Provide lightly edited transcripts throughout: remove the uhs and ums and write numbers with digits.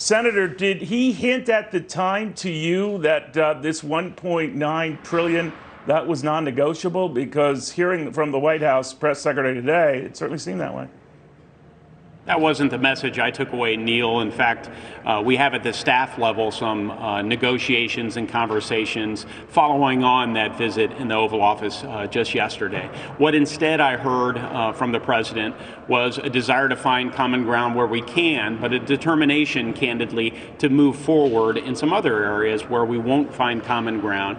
Senator, did he hint at the time to you that this 1.9 trillion that was non-negotiable? Because hearing from the White House press secretary today, it certainly seemed that way. That wasn't the message I took away, Neil. In fact, we have at the staff level some negotiations and conversations following on that visit in the Oval Office just yesterday. What instead I heard from the president was a desire to find common ground where we can, but a determination, candidly, to move forward in some other areas where we won't find common ground.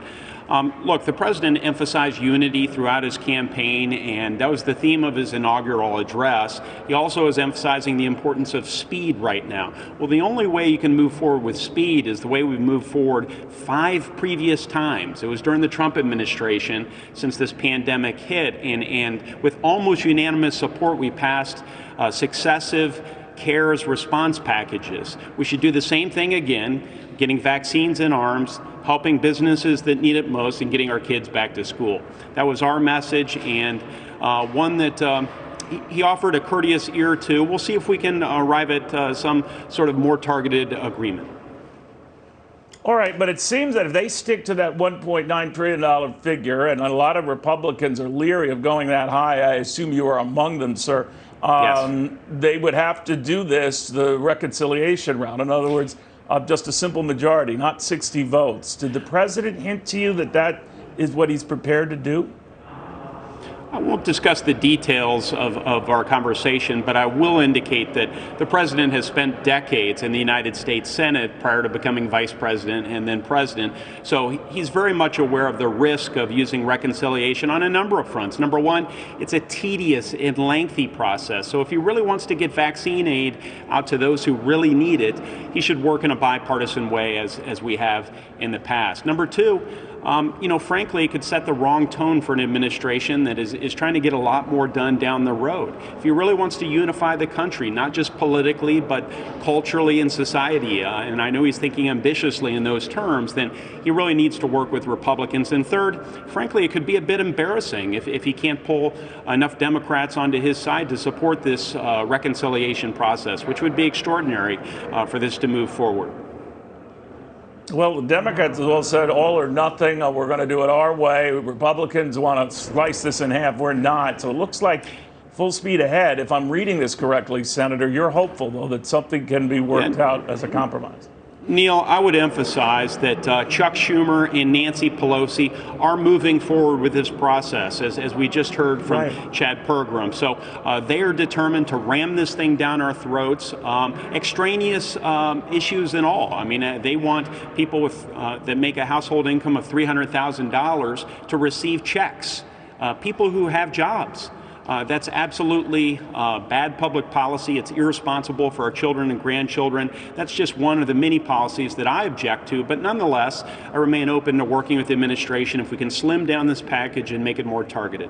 Look, the president emphasized unity throughout his campaign, and that was the theme of his inaugural address. He also is emphasizing the importance of speed right now. Well, the only way you can move forward with speed is the way we've moved forward 5 previous times. It was during the Trump administration since this pandemic hit, and with almost unanimous support, we passed successive CARES response packages. We should do the same thing again, getting vaccines in arms, helping businesses that need it most, and getting our kids back to school. That was our message, and one that he offered a courteous ear to. We'll see if we can arrive at some sort of more targeted agreement. All right, but it seems that if they stick to that $1.9 trillion figure, and a lot of Republicans are leery of going that high, I assume you are among them, sir, yes. They would have to do this, the reconciliation round. In other words, just a simple majority, not 60 votes. Did the president hint to you that that is what he's prepared to do? I won't discuss the details of our conversation, but I will indicate that the president has spent decades in the United States Senate prior to becoming vice president and then president. So he's very much aware of the risk of using reconciliation on a number of fronts. Number one, it's a tedious and lengthy process. So if he really wants to get vaccine aid out to those who really need it, he should work in a bipartisan way as we have in the past. Number two, frankly, it could set the wrong tone for an administration that is trying to get a lot more done down the road. If he really wants to unify the country, not just politically, but culturally and society, and I know he's thinking ambitiously in those terms, then he really needs to work with Republicans. And third, frankly, it could be a bit embarrassing if he can't pull enough Democrats onto his side to support this reconciliation process, which would be extraordinary for this to move forward. Well, the Democrats have all said all or nothing. We're going to do it our way. Republicans want to slice this in half. We're not. So it looks like full speed ahead. If I'm reading this correctly, Senator, you're hopeful, though, that something can be worked out as a compromise. Neil, I would emphasize that Chuck Schumer and Nancy Pelosi are moving forward with this process, as we just heard from Chad Pergram. So they are determined to ram this thing down our throats, extraneous issues and all. I mean, they want people that make a household income of $300,000 to receive checks, people who have jobs. That's absolutely bad public policy. It's irresponsible for our children and grandchildren. That's just one of the many policies that I object to. But nonetheless, I remain open to working with the administration if we can slim down this package and make it more targeted.